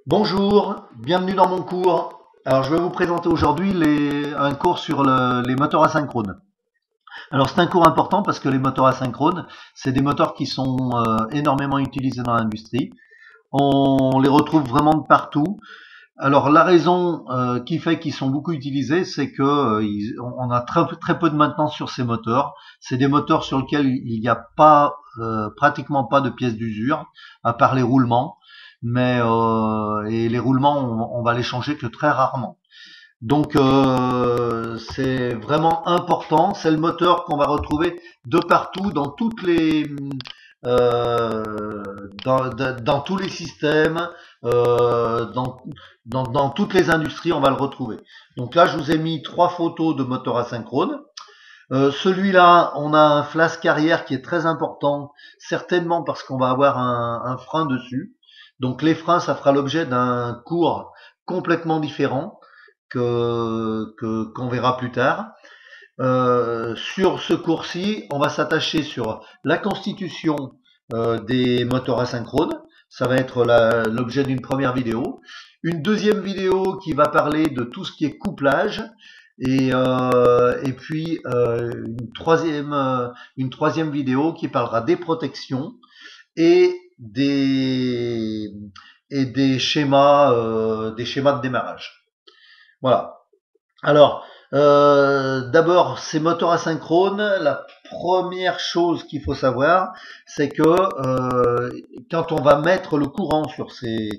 Bonjour, bienvenue dans mon cours. Alors je vais vous présenter aujourd'hui un cours sur les moteurs asynchrones. Alors c'est un cours important parce que les moteurs asynchrones, c'est des moteurs qui sont énormément utilisés dans l'industrie. On les retrouve vraiment de partout. Alors la raison qui fait qu'ils sont beaucoup utilisés, c'est que on a très peu de maintenance sur ces moteurs. C'est des moteurs sur lesquels il n'y a pas pratiquement pas de pièces d'usure, à part les roulements. Mais et les roulements, on va les changer que très rarement. Donc c'est vraiment important. C'est le moteur qu'on va retrouver de partout dans toutes les euh, dans tous les systèmes, dans toutes les industries, on va le retrouver. Donc là, je vous ai mis trois photos de moteurs asynchrones. Celui-là, on a un flasque arrière qui est très important, certainement parce qu'on va avoir un frein dessus. Donc les freins, ça fera l'objet d'un cours complètement différent qu'on verra plus tard. Sur ce cours-ci, on va s'attacher sur la constitution des moteurs asynchrones. Ça va être l'objet d'une première vidéo. Une deuxième vidéo qui va parler de tout ce qui est couplage. Et puis une troisième vidéo qui parlera des protections et des schémas de démarrage. Voilà. Alors, d'abord, ces moteurs asynchrones, la première chose qu'il faut savoir, c'est que quand on va mettre le courant sur ces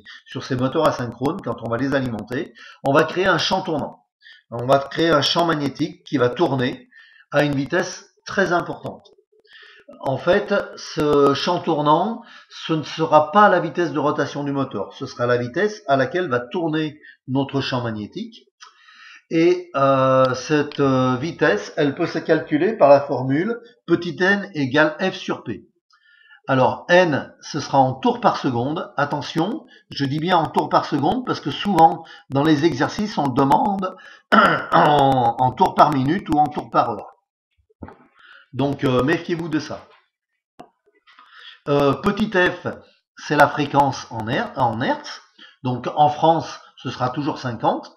moteurs asynchrones, quand on va les alimenter, on va créer un champ tournant. On va créer un champ magnétique qui va tourner à une vitesse très importante. En fait, ce champ tournant, ce ne sera pas la vitesse de rotation du moteur, ce sera la vitesse à laquelle va tourner notre champ magnétique. Et cette vitesse, elle peut se calculer par la formule petit n égale F sur P. Alors n, ce sera en tours par seconde. Attention, je dis bien en tours par seconde parce que souvent dans les exercices, on demande en tours par minute ou en tours par heure. Donc méfiez-vous de ça. Petit f, c'est la fréquence en hertz. Donc en France, ce sera toujours 50.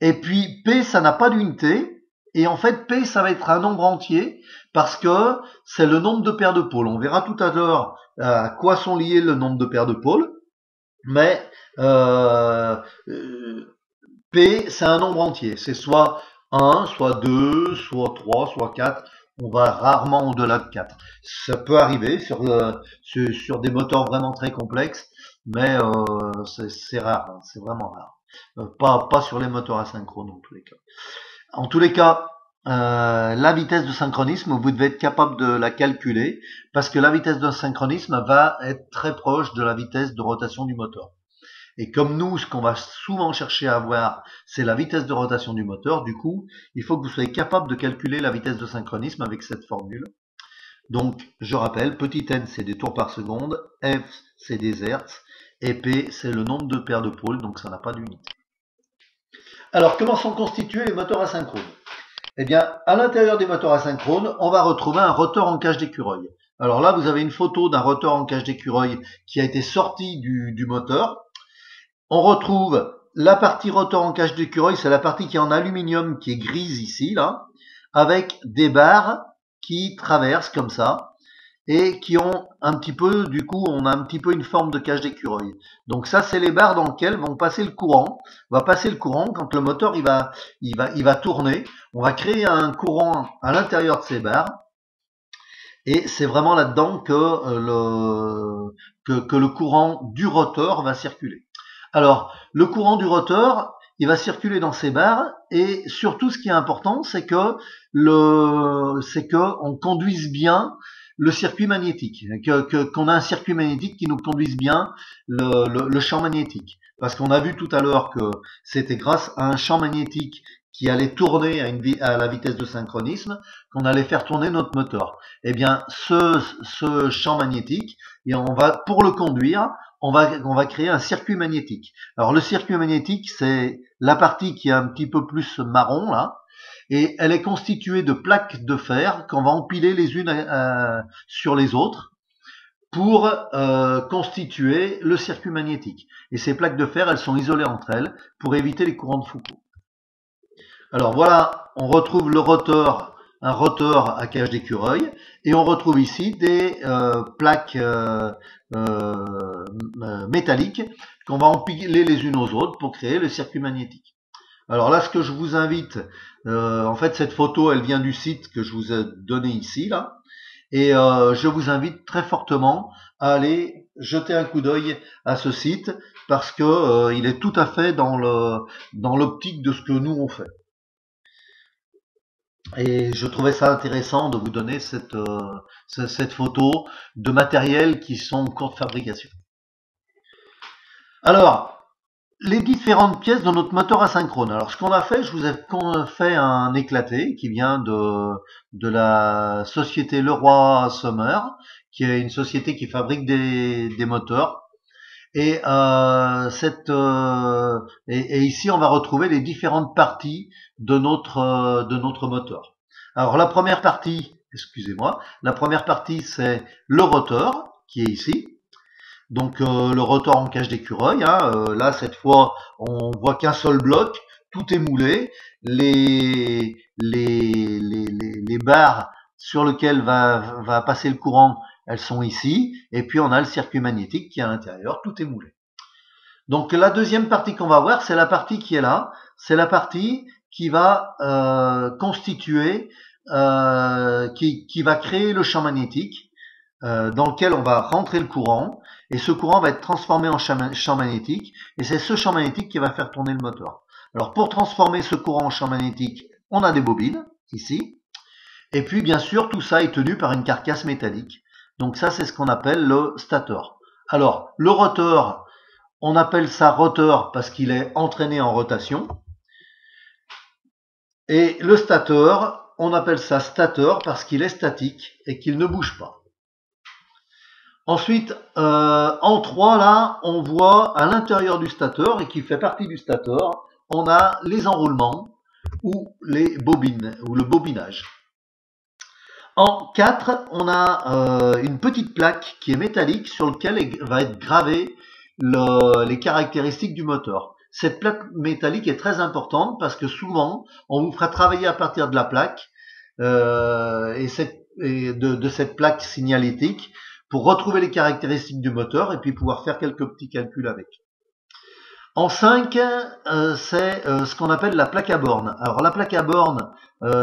Et puis P, ça n'a pas d'unité. Et en fait, P, ça va être un nombre entier parce que c'est le nombre de paires de pôles. On verra tout à l'heure à quoi sont liés le nombre de paires de pôles. Mais P, c'est un nombre entier. C'est soit 1, soit 2, soit 3, soit 4. On va rarement au-delà de 4. Ça peut arriver sur des moteurs vraiment très complexes, mais c'est rare, hein, c'est vraiment rare. Pas sur les moteurs asynchrones en tous les cas. En tous les cas, la vitesse de synchronisme, vous devez être capable de la calculer parce que la vitesse de synchronisme va être très proche de la vitesse de rotation du moteur. Et comme nous, ce qu'on va souvent chercher à avoir, c'est la vitesse de rotation du moteur, du coup, il faut que vous soyez capable de calculer la vitesse de synchronisme avec cette formule. Donc, je rappelle, petit n, c'est des tours par seconde, f, c'est des hertz, et p, c'est le nombre de paires de pôles, donc ça n'a pas d'unité. Alors, comment sont constitués les moteurs asynchrones? Eh bien, à l'intérieur des moteurs asynchrones, on va retrouver un rotor en cage d'écureuil. Alors là, vous avez une photo d'un rotor en cage d'écureuil qui a été sorti du moteur. On retrouve la partie rotor en cage d'écureuil, c'est la partie qui est en aluminium, qui est grise ici, là, avec des barres qui traversent comme ça et qui ont un petit peu, du coup, on a un petit peu une forme de cage d'écureuil. Donc ça, c'est les barres dans lesquelles vont passer le courant. On va passer le courant quand le moteur il va tourner. On va créer un courant à l'intérieur de ces barres. Et c'est vraiment là-dedans que le courant du rotor va circuler. Alors, le courant du rotor, il va circuler dans ces barres et surtout ce qui est important, c'est que on conduise bien le circuit magnétique, qu'on a un circuit magnétique qui nous conduise bien le champ magnétique. Parce qu'on a vu tout à l'heure que c'était grâce à un champ magnétique qui allait tourner à la vitesse de synchronisme qu'on allait faire tourner notre moteur. Eh bien, ce champ magnétique, et pour le conduire, on va créer un circuit magnétique. Alors le circuit magnétique, c'est la partie qui est un petit peu plus marron là, et elle est constituée de plaques de fer qu'on va empiler les unes sur les autres. pour constituer le circuit magnétique. Et ces plaques de fer, elles sont isolées entre elles pour éviter les courants de Foucault. Alors voilà, on retrouve le rotor, un rotor à cage d'écureuil, et on retrouve ici des plaques métalliques qu'on va empiler les unes aux autres pour créer le circuit magnétique. Alors là, ce que je vous invite, en fait, cette photo, elle vient du site que je vous ai donné ici, là, et je vous invite très fortement à aller jeter un coup d'œil à ce site parce que il est tout à fait dans l'optique de ce que nous on fait. Et je trouvais ça intéressant de vous donner cette photo de matériel qui sont en cours de fabrication. Alors, les différentes pièces de notre moteur asynchrone. Alors, ce qu'on a fait, je vous ai fait un éclaté qui vient de la société Leroy Sommer, qui est une société qui fabrique des moteurs. Et, ici, on va retrouver les différentes parties de notre moteur. Alors, la première partie, c'est le rotor qui est ici. Donc le rotor en cage d'écureuil, là cette fois on voit qu'un seul bloc, tout est moulé, les barres sur lesquelles va passer le courant, elles sont ici, et puis on a le circuit magnétique qui est à l'intérieur, tout est moulé. Donc la deuxième partie qu'on va voir, c'est la partie qui est là, c'est la partie qui va constituer, qui va créer le champ magnétique, dans lequel on va rentrer le courant, et ce courant va être transformé en champ magnétique, et c'est ce champ magnétique qui va faire tourner le moteur. Alors pour transformer ce courant en champ magnétique, on a des bobines, ici, et puis bien sûr tout ça est tenu par une carcasse métallique. Donc ça c'est ce qu'on appelle le stator. Alors le rotor, on appelle ça rotor parce qu'il est entraîné en rotation, et le stator, on appelle ça stator parce qu'il est statique et qu'il ne bouge pas. Ensuite, en 3, là, on voit à l'intérieur du stator, et qui fait partie du stator, on a les enroulements ou les bobines, ou le bobinage. En 4, on a une petite plaque qui est métallique sur laquelle va être gravé les caractéristiques du moteur. Cette plaque métallique est très importante parce que souvent, on vous fera travailler à partir de la plaque de cette plaque signalétique pour retrouver les caractéristiques du moteur et puis pouvoir faire quelques petits calculs avec. En 5, c'est ce qu'on appelle la plaque à bornes. Alors la plaque à bornes,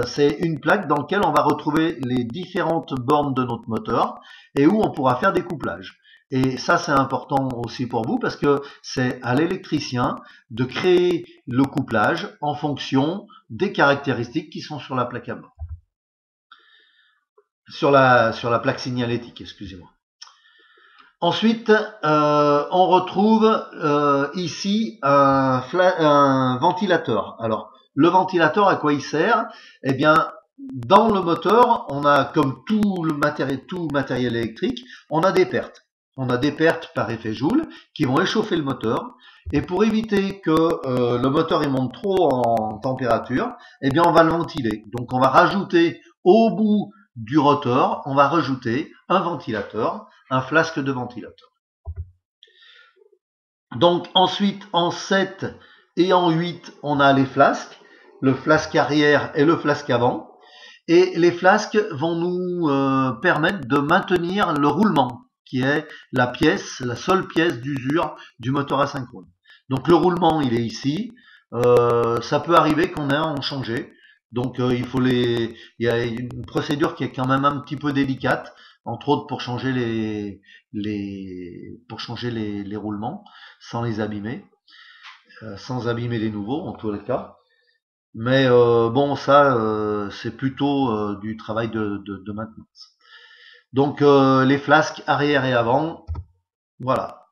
c'est une plaque dans laquelle on va retrouver les différentes bornes de notre moteur et où on pourra faire des couplages. Et ça, c'est important aussi pour vous parce que c'est à l'électricien de créer le couplage en fonction des caractéristiques qui sont sur la plaque à bornes. Sur la plaque signalétique, excusez-moi. Ensuite, on retrouve ici un ventilateur. Alors, le ventilateur, à quoi il sert? Eh bien, dans le moteur, on a, comme tout matériel électrique, on a des pertes. On a des pertes par effet Joule qui vont échauffer le moteur. Et pour éviter que le moteur il monte trop en température, eh bien, on va le ventiler. Donc, on va rajouter au bout du rotor, on va rajouter un ventilateur, un flasque de ventilateur. Donc ensuite, en 7 et en 8, on a les flasques, le flasque arrière et le flasque avant. Et les flasques vont nous permettre de maintenir le roulement, qui est la seule pièce d'usure du moteur asynchrone. Donc le roulement, il est ici. Ça peut arriver qu'on ait à en changer. Donc il y a une procédure qui est quand même un petit peu délicate, entre autres pour changer les roulements sans les abîmer, sans abîmer les nouveaux en tous les cas. Mais bon, ça c'est plutôt du travail de maintenance. Donc les flasques arrière et avant, voilà.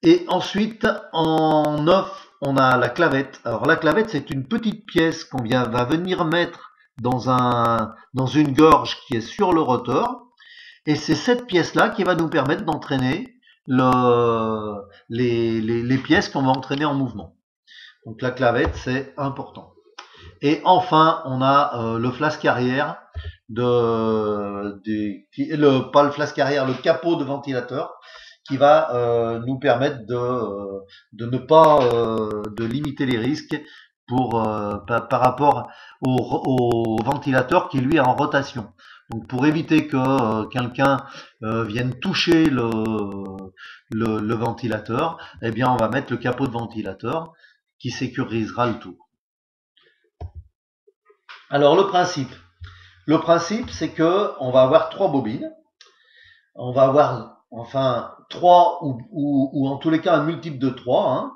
Et ensuite en 9, on a la clavette. Alors la clavette, c'est une petite pièce qu'on va venir mettre dans une gorge qui est sur le rotor. Et c'est cette pièce-là qui va nous permettre d'entraîner les pièces qu'on va entraîner en mouvement. Donc la clavette, c'est important. Et enfin, on a le flasque arrière pas le flasque arrière, le capot de ventilateur, qui va nous permettre de ne pas de limiter les risques par rapport au ventilateur qui lui est en rotation. Donc pour éviter que quelqu'un vienne toucher le ventilateur, eh bien on va mettre le capot de ventilateur qui sécurisera le tout. Alors le principe c'est que on va avoir 3 bobines. On va avoir enfin 3 ou en tous les cas un multiple de 3. Hein.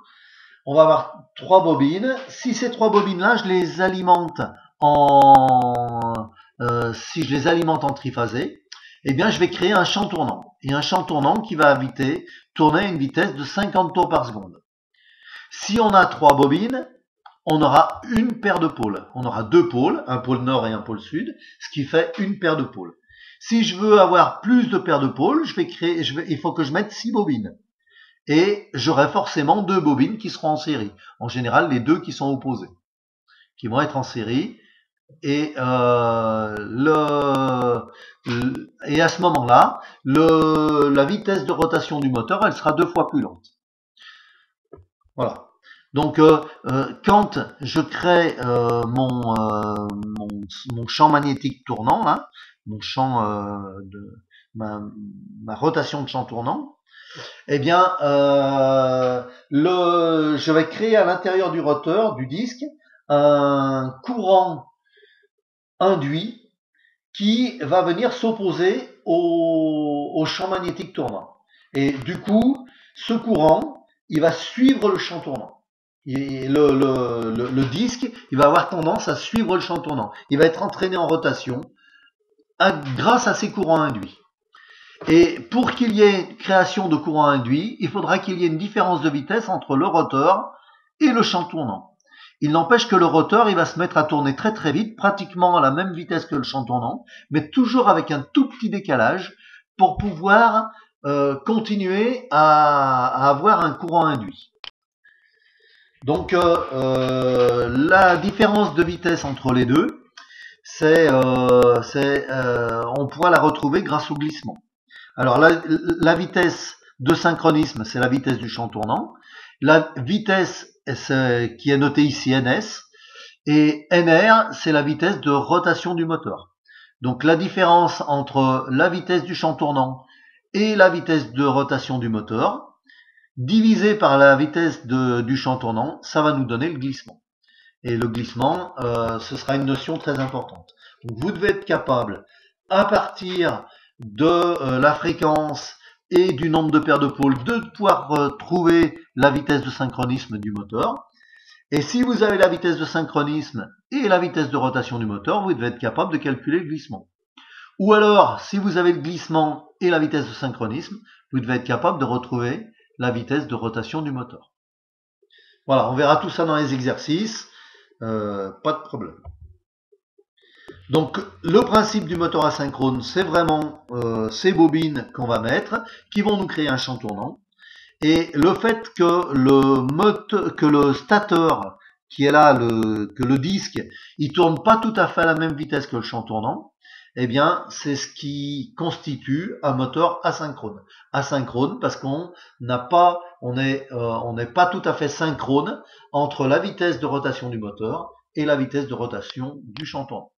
On va avoir 3 bobines. Si ces 3 bobines-là, je les alimente si je les alimente en triphasé, eh bien je vais créer un champ tournant. Et un champ tournant qui va tourner à une vitesse de 50 tours par seconde. Si on a 3 bobines, on aura une paire de pôles. On aura 2 pôles, un pôle nord et un pôle sud, ce qui fait une paire de pôles. Si je veux avoir plus de paires de pôles, il faut que je mette 6 bobines. Et j'aurai forcément 2 bobines qui seront en série. En général, les 2 qui sont opposées, qui vont être en série. Et à ce moment-là, la vitesse de rotation du moteur, elle sera 2 fois plus lente. Voilà. Donc, quand je crée mon champ magnétique tournant, là, mon champ ma rotation de champ tournant, eh bien, je vais créer à l'intérieur du rotor, du disque, un courant induit qui va venir s'opposer au champ magnétique tournant. Et du coup, ce courant, il va suivre le champ tournant. Et le disque, il va avoir tendance à suivre le champ tournant. Il va être entraîné en rotation grâce à ces courants induits. Et pour qu'il y ait création de courant induit, il faudra qu'il y ait une différence de vitesse entre le rotor et le champ tournant. Il n'empêche que le rotor, il va se mettre à tourner très très vite, pratiquement à la même vitesse que le champ tournant, mais toujours avec un tout petit décalage pour pouvoir continuer à avoir un courant induit. Donc la différence de vitesse entre les deux, on pourra la retrouver grâce au glissement. Alors la vitesse de synchronisme, c'est la vitesse du champ tournant. La vitesse qui est notée ici NS, et NR, c'est la vitesse de rotation du moteur. Donc la différence entre la vitesse du champ tournant et la vitesse de rotation du moteur, divisé par la vitesse du champ tournant, ça va nous donner le glissement. Et le glissement, ce sera une notion très importante. Donc vous devez être capable, à partir de la fréquence et du nombre de paires de pôles, de pouvoir trouver la vitesse de synchronisme du moteur. Et si vous avez la vitesse de synchronisme et la vitesse de rotation du moteur, vous devez être capable de calculer le glissement. Ou alors, si vous avez le glissement et la vitesse de synchronisme, vous devez être capable de retrouver la vitesse de rotation du moteur. Voilà, on verra tout ça dans les exercices, pas de problème. Donc le principe du moteur asynchrone, c'est vraiment ces bobines qu'on va mettre, qui vont nous créer un champ tournant. Et le fait que le stateur qui est là, que le disque, il tourne pas tout à fait à la même vitesse que le champ tournant, eh bien c'est ce qui constitue un moteur asynchrone. Asynchrone parce qu'on n'est pas tout à fait synchrone entre la vitesse de rotation du moteur et la vitesse de rotation du champ tournant.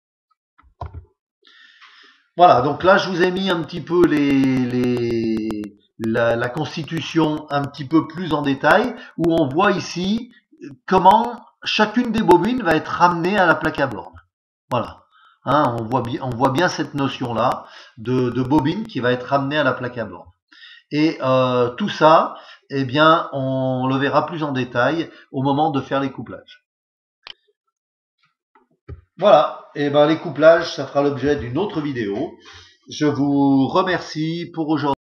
Voilà, donc là je vous ai mis un petit peu la constitution un petit peu plus en détail, où on voit ici comment chacune des bobines va être ramenée à la plaque à borne. Voilà, hein, on voit bien cette notion-là de bobine qui va être ramenée à la plaque à borne. Et tout ça, eh bien, on le verra plus en détail au moment de faire les couplages. Voilà, et ben les couplages, ça fera l'objet d'une autre vidéo. Je vous remercie pour aujourd'hui.